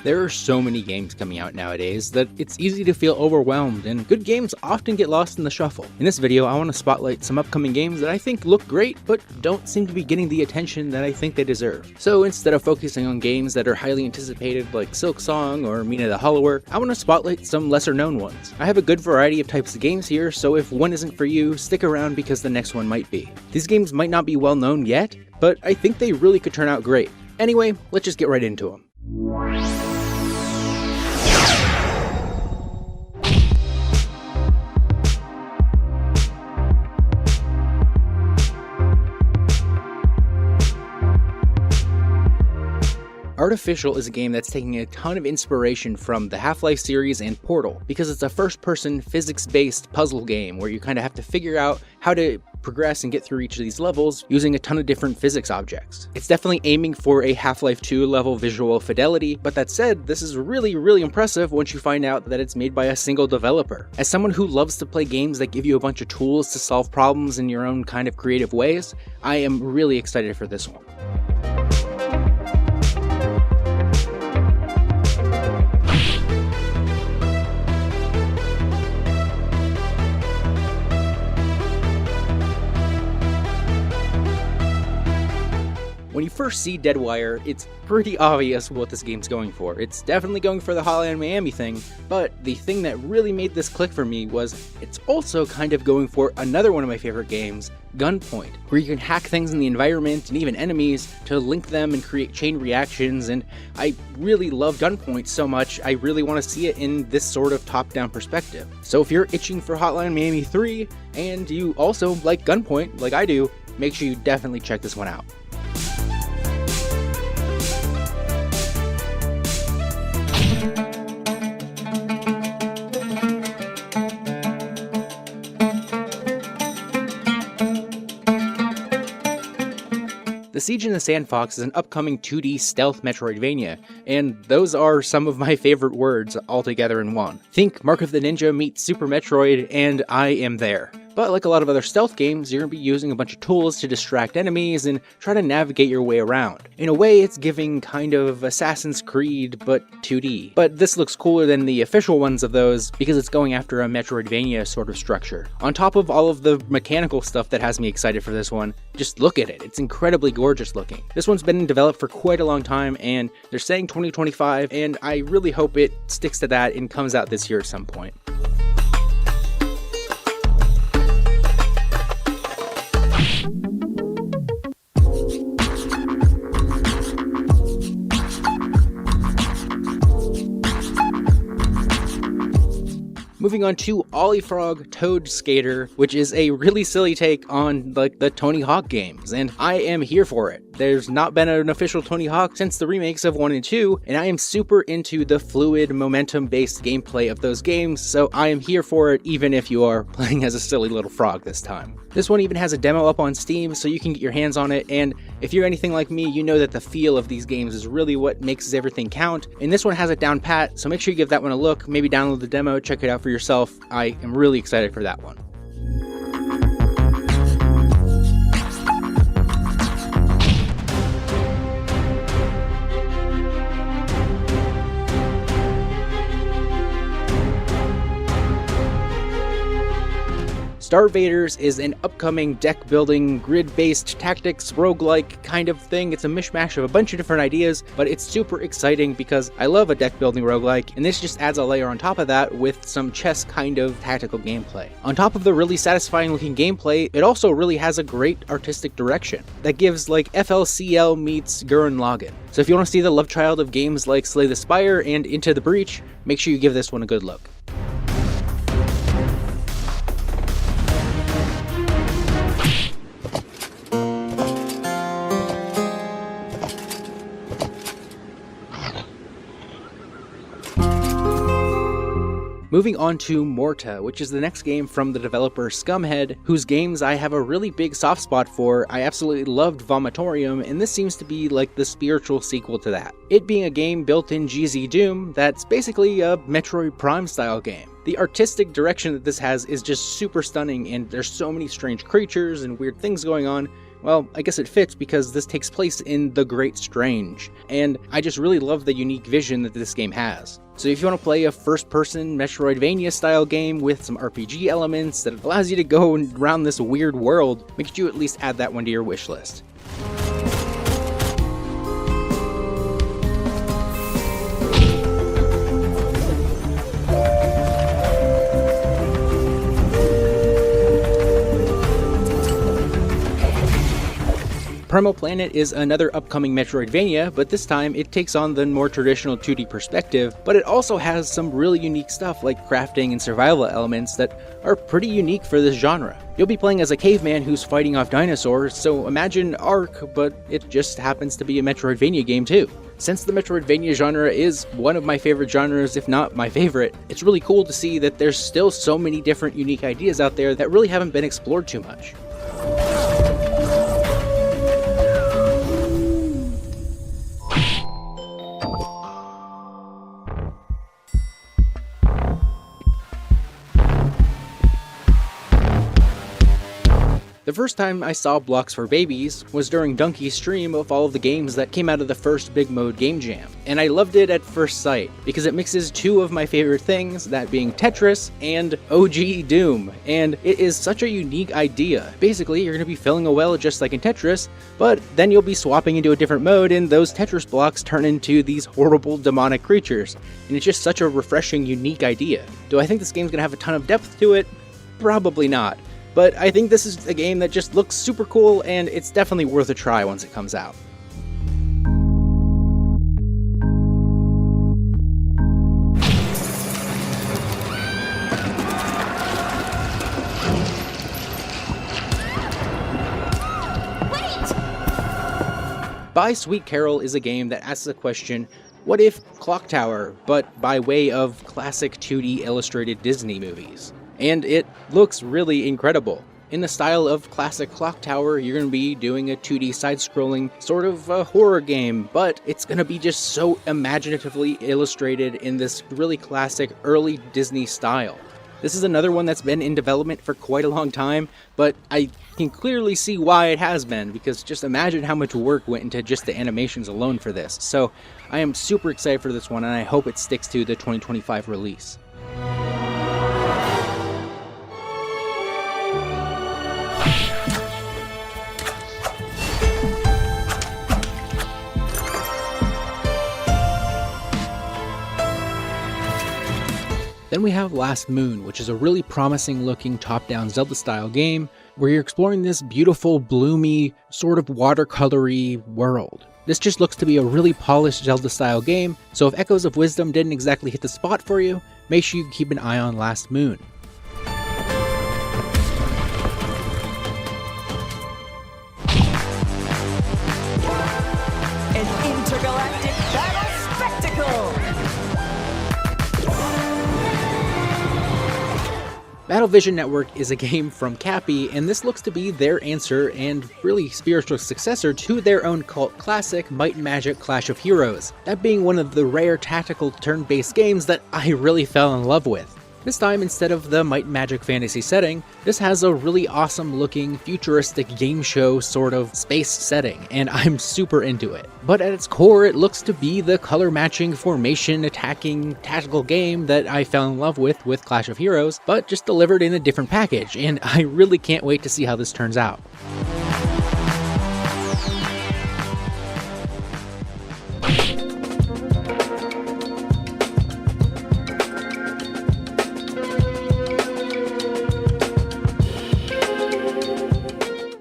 There are so many games coming out nowadays that it's easy to feel overwhelmed, and good games often get lost in the shuffle. In this video, I want to spotlight some upcoming games that I think look great, but don't seem to be getting the attention that I think they deserve. So instead of focusing on games that are highly anticipated like Silksong or Mina the Hollower, I want to spotlight some lesser known ones. I have a good variety of types of games here, so if one isn't for you, stick around because the next one might be. These games might not be well known yet, but I think they really could turn out great. Anyway, let's just get right into them. Artificial is a game that's taking a ton of inspiration from the Half-Life series and Portal, because it's a first-person, physics-based puzzle game where you kind of have to figure out how to progress and get through each of these levels using a ton of different physics objects. It's definitely aiming for a Half-Life 2 level visual fidelity, but that said, this is really impressive once you find out that it's made by a single developer. As someone who loves to play games that give you a bunch of tools to solve problems in your own kind of creative ways, I am really excited for this one. When you first see DeadWire, it's pretty obvious what this game's going for. It's definitely going for the Hotline Miami thing, but the thing that really made this click for me was it's also kind of going for another one of my favorite games, Gunpoint, where you can hack things in the environment and even enemies to link them and create chain reactions, and I really love Gunpoint so much, I really want to see it in this sort of top-down perspective. So if you're itching for Hotline Miami 3, and you also like Gunpoint, like I do, make sure you definitely check this one out. The Siege in the Sandfox is an upcoming 2D stealth Metroidvania, and those are some of my favorite words all together in one. Think Mark of the Ninja meets Super Metroid, and I am there. But like a lot of other stealth games, you're going to be using a bunch of tools to distract enemies and try to navigate your way around. In a way, it's giving kind of Assassin's Creed, but 2D. But this looks cooler than the official ones of those because it's going after a Metroidvania sort of structure. On top of all of the mechanical stuff that has me excited for this one, just look at it. It's incredibly gorgeous looking. This one's been developed for quite a long time, and they're saying 2025, and I really hope it sticks to that and comes out this year at some point. Moving on to Olliefrog Toad Skater, which is a really silly take on like the Tony Hawk games, and I am here for it. There's not been an official Tony Hawk since the remakes of 1 and 2, and I am super into the fluid, momentum-based gameplay of those games, so I am here for it even if you are playing as a silly little frog this time. This one even has a demo up on Steam, so you can get your hands on it, and if you're anything like me, you know that the feel of these games is really what makes everything count, and this one has it down pat, so make sure you give that one a look, maybe download the demo, check it out for yourself. I am really excited for that one. StarVaders is an upcoming deck-building, grid-based tactics roguelike kind of thing. It's a mishmash of a bunch of different ideas, but it's super exciting because I love a deck-building roguelike, and this just adds a layer on top of that with some chess kind of tactical gameplay. On top of the really satisfying looking gameplay, it also really has a great artistic direction that gives like FLCL meets Gurren Lagann. So if you want to see the love child of games like Slay the Spire and Into the Breach, make sure you give this one a good look. Moving on to Mohrta, which is the next game from the developer Scumhead, whose games I have a really big soft spot for. I absolutely loved Vomitorium, and this seems to be like the spiritual sequel to that. It being a game built in GZ Doom, that's basically a Metroid Prime style game. The artistic direction that this has is just super stunning, and there's so many strange creatures and weird things going on. Well, I guess it fits because this takes place in The Great Strange, and I just really love the unique vision that this game has. So if you want to play a first-person Metroidvania-style game with some RPG elements that allows you to go around this weird world, make sure you at least add that one to your wishlist. Primal Planet is another upcoming Metroidvania, but this time it takes on the more traditional 2D perspective, but it also has some really unique stuff like crafting and survival elements that are pretty unique for this genre. You'll be playing as a caveman who's fighting off dinosaurs, so imagine Ark, but it just happens to be a Metroidvania game too. Since the Metroidvania genre is one of my favorite genres, if not my favorite, it's really cool to see that there's still so many different unique ideas out there that really haven't been explored too much. The first time I saw Blocks for Babies was during Donkey's stream of all of the games that came out of the first Big Mode Game Jam, and I loved it at first sight because it mixes two of my favorite things, that being Tetris and OG Doom, and it is such a unique idea. Basically, you're going to be filling a well just like in Tetris, but then you'll be swapping into a different mode and those Tetris blocks turn into these horrible demonic creatures, and it's just such a refreshing, unique idea. Do I think this game's going to have a ton of depth to it? Probably not. But I think this is a game that just looks super cool, and it's definitely worth a try once it comes out. By Sweet Carole is a game that asks the question, what if Clock Tower, but by way of classic 2D illustrated Disney movies? And it looks really incredible. In the style of classic Clock Tower, you're going to be doing a 2D side-scrolling sort of a horror game, but it's going to be just so imaginatively illustrated in this really classic early Disney style. This is another one that's been in development for quite a long time, but I can clearly see why it has been, because just imagine how much work went into just the animations alone for this. So I am super excited for this one, and I hope it sticks to the 2025 release. Then we have Last Moon, which is a really promising looking top-down Zelda-style game where you're exploring this beautiful, bloomy, sort of watercolory world. This just looks to be a really polished Zelda-style game, so if Echoes of Wisdom didn't exactly hit the spot for you, make sure you keep an eye on Last Moon. An intergalactic battle spectacle! Battle Vision Network is a game from Cappy, and this looks to be their answer and really spiritual successor to their own cult classic, Might and Magic Clash of Heroes, that being one of the rare tactical turn-based games that I really fell in love with. This time, instead of the Might and Magic fantasy setting, this has a really awesome looking futuristic game show sort of space setting, and I'm super into it. But at its core, it looks to be the color matching, formation attacking tactical game that I fell in love with Clash of Heroes, but just delivered in a different package, and I really can't wait to see how this turns out.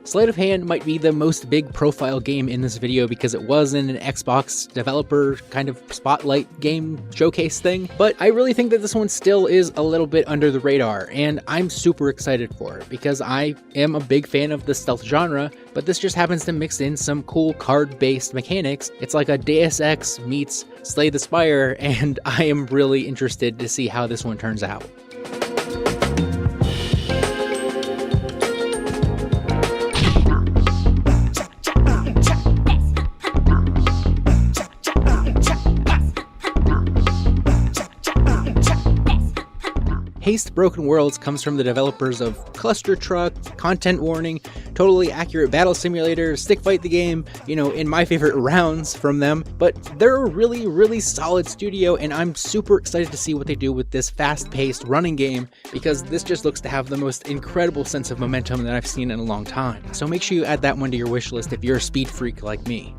Sleight of Hand might be the most big profile game in this video because it was in an Xbox developer kind of spotlight game showcase thing, but I really think that this one still is a little bit under the radar, and I'm super excited for it because I am a big fan of the stealth genre, but this just happens to mix in some cool card-based mechanics. It's like a Deus Ex meets Slay the Spire, and I am really interested to see how this one turns out. HASTE Broken Worlds comes from the developers of Cluster Truck, Content Warning, Totally Accurate Battle Simulator, Stick Fight the Game, in my favorite rounds from them, but they're a really, really solid studio, and I'm super excited to see what they do with this fast-paced running game, because this just looks to have the most incredible sense of momentum that I've seen in a long time. So make sure you add that one to your wish list if you're a speed freak like me.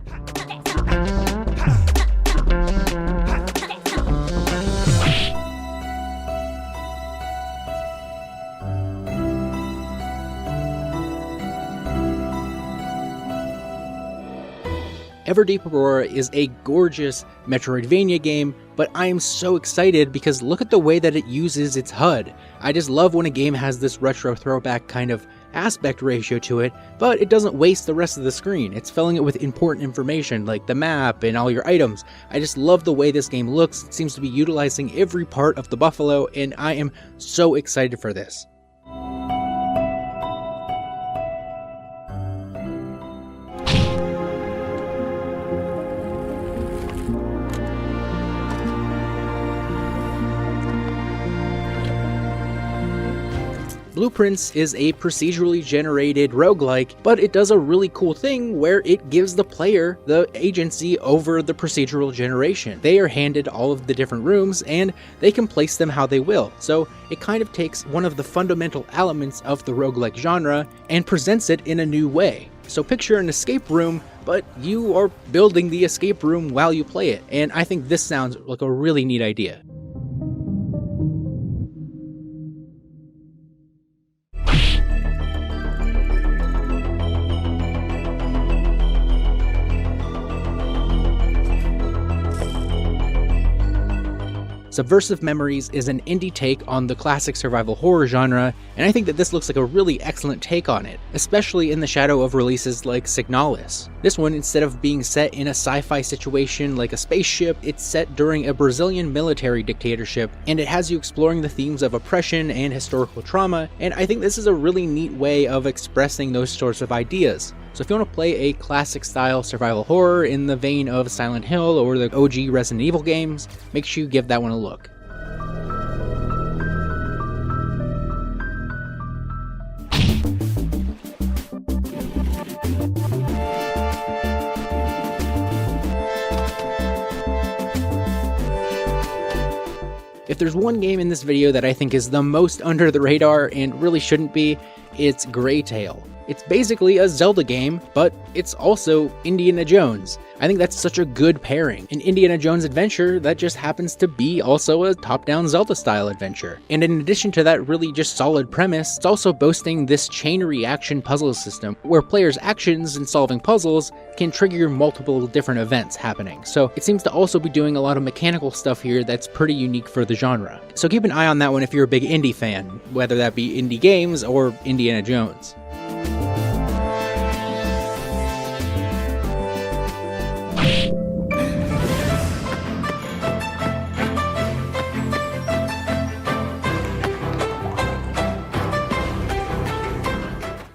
EverDeep Aurora is a gorgeous Metroidvania game, but I am so excited because look at the way that it uses its HUD. I just love when a game has this retro throwback kind of aspect ratio to it, but it doesn't waste the rest of the screen. It's filling it with important information like the map and all your items. I just love the way this game looks. It seems to be utilizing every part of the buffalo, and I am so excited for this. Blueprints is a procedurally generated roguelike, but it does a really cool thing where it gives the player the agency over the procedural generation. They are handed all of the different rooms and they can place them how they will. So it kind of takes one of the fundamental elements of the roguelike genre and presents it in a new way. So picture an escape room, but you are building the escape room while you play it. And I think this sounds like a really neat idea. Subversive Memories is an indie take on the classic survival horror genre, and I think that this looks like a really excellent take on it, especially in the shadow of releases like Signalis. This one, instead of being set in a sci-fi situation like a spaceship, it's set during a Brazilian military dictatorship, and it has you exploring the themes of oppression and historical trauma, and I think this is a really neat way of expressing those sorts of ideas. So if you want to play a classic style survival horror in the vein of Silent Hill or the OG Resident Evil games, make sure you give that one a look. If there's one game in this video that I think is the most under the radar and really shouldn't be, it's Graytail. It's basically a Zelda game, but it's also Indiana Jones. I think that's such a good pairing. An Indiana Jones adventure that just happens to be also a top-down Zelda-style adventure. And in addition to that really just solid premise, it's also boasting this chain reaction puzzle system where players' actions in solving puzzles can trigger multiple different events happening. So it seems to also be doing a lot of mechanical stuff here that's pretty unique for the genre. So keep an eye on that one if you're a big indie fan, whether that be indie games or Indiana Jones.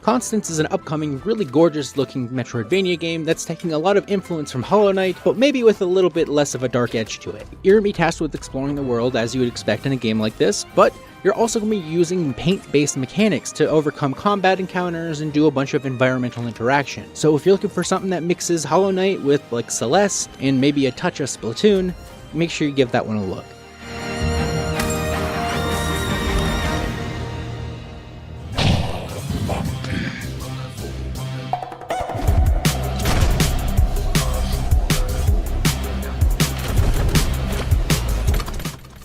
Constance is an upcoming, really gorgeous looking Metroidvania game that's taking a lot of influence from Hollow Knight, but maybe with a little bit less of a dark edge to it. You're going to be tasked with exploring the world as you would expect in a game like this, but you're also going to be using paint-based mechanics to overcome combat encounters and do a bunch of environmental interaction. So if you're looking for something that mixes Hollow Knight with like Celeste and maybe a touch of Splatoon, make sure you give that one a look.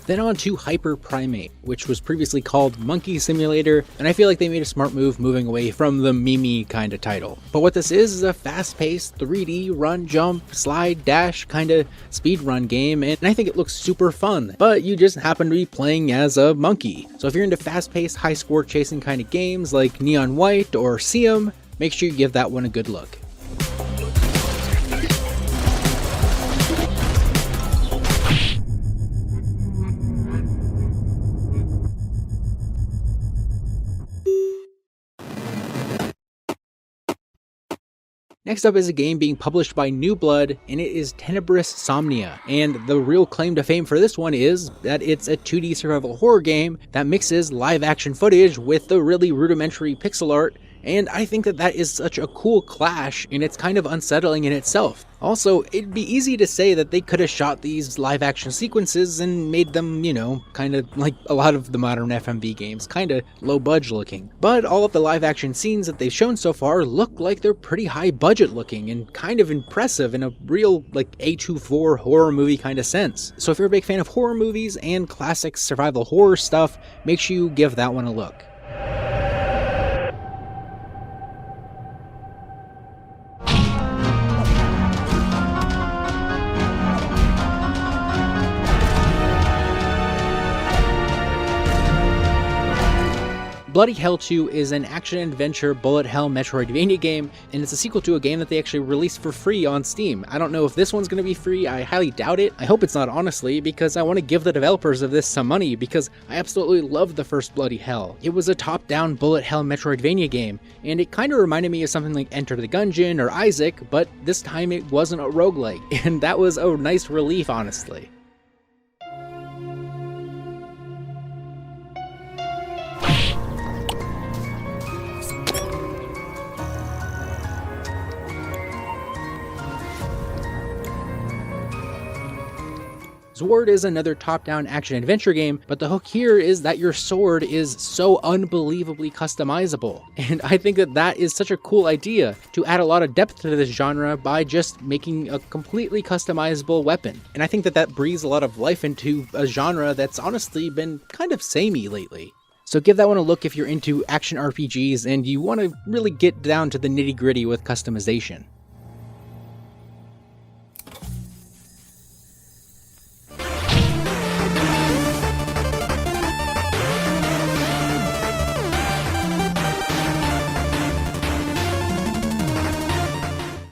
Then on to Hyper Primate, which was previously called Monkey Simulator, and I feel like they made a smart move moving away from the Mimi kind of title. But what this is a fast-paced 3D run, jump, slide, dash kind of speedrun game, and I think it looks super fun, but you just happen to be playing as a monkey. So if you're into fast-paced, high-score chasing kind of games like Neon White or Siam, make sure you give that one a good look. Next up is a game being published by New Blood, and it is Tenebris Somnia. And the real claim to fame for this one is that it's a 2D survival horror game that mixes live action footage with the really rudimentary pixel art, and I think that that is such a cool clash, and it's kind of unsettling in itself. Also, it'd be easy to say that they could have shot these live action sequences and made them, you know, kind of like a lot of the modern FMV games, kind of low budge looking. But all of the live action scenes that they've shown so far look like they're pretty high budget looking and kind of impressive in a real like A24 horror movie kind of sense. So if you're a big fan of horror movies and classic survival horror stuff, make sure you give that one a look. Bloody Hell 2 is an action-adventure bullet hell Metroidvania game, and it's a sequel to a game that they actually released for free on Steam. I don't know if this one's going to be free, I highly doubt it. I hope it's not, honestly, because I want to give the developers of this some money, because I absolutely loved the first Bloody Hell. It was a top-down bullet hell Metroidvania game, and it kind of reminded me of something like Enter the Gungeon or Isaac, but this time it wasn't a roguelike, and that was a nice relief, honestly. ZWAARD is another top-down action-adventure game, but the hook here is that your sword is so unbelievably customizable. And I think that that is such a cool idea, to add a lot of depth to this genre by just making a completely customizable weapon. And I think that that breathes a lot of life into a genre that's honestly been kind of samey lately. So give that one a look if you're into action RPGs and you want to really get down to the nitty-gritty with customization.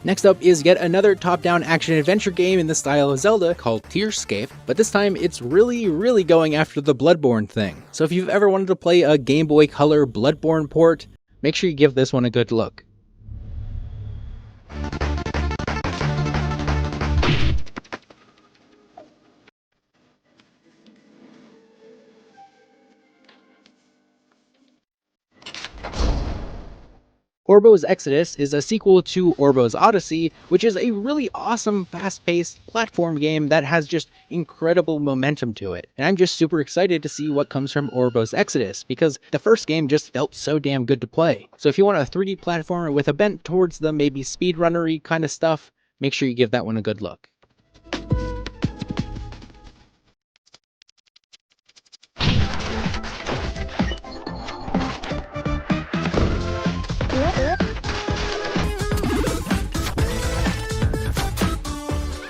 Next up is yet another top-down action-adventure game in the style of Zelda called Tearscape, but this time it's really going after the Bloodborne thing. So if you've ever wanted to play a Game Boy Color Bloodborne port, make sure you give this one a good look. Orbo's Exodus is a sequel to Orbo's Odyssey, which is a really awesome, fast-paced platform game that has just incredible momentum to it. And I'm just super excited to see what comes from Orbo's Exodus, because the first game just felt so damn good to play. So if you want a 3D platformer with a bent towards the maybe speedrunner-y kind of stuff, make sure you give that one a good look.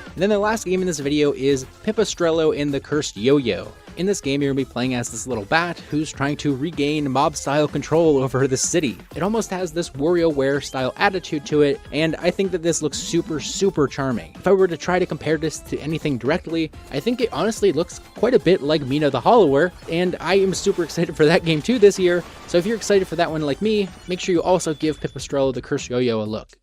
And then the last game in this video is Pipistrello and the Cursed Yoyo. In this game, you're going to be playing as this little bat who's trying to regain mob-style control over the city. It almost has this WarioWare style attitude to it, and I think that this looks super charming. If I were to try to compare this to anything directly, I think it honestly looks quite a bit like Mina the Hollower, and I am super excited for that game too this year. So if you're excited for that one like me, make sure you also give Pipistrello the Cursed Yoyo a look.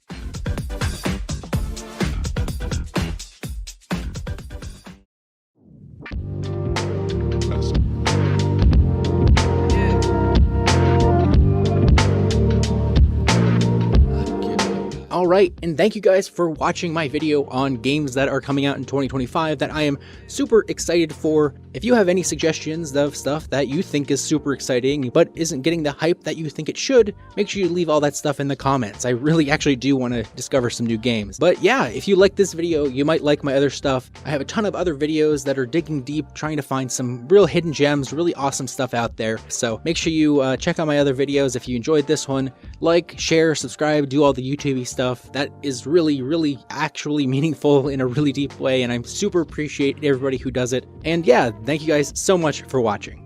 Alright, and thank you guys for watching my video on games that are coming out in 2025 that I am super excited for. If you have any suggestions of stuff that you think is super exciting but isn't getting the hype that you think it should, make sure you leave all that stuff in the comments. I really actually do want to discover some new games. But yeah, if you like this video, you might like my other stuff. I have a ton of other videos that are digging deep, trying to find some real hidden gems, really awesome stuff out there. So make sure you check out my other videos if you enjoyed this one. Like, share, subscribe, do all the YouTube-y stuff. That is really actually meaningful in a really deep way, and I super appreciate everybody who does it. And yeah, thank you guys so much for watching.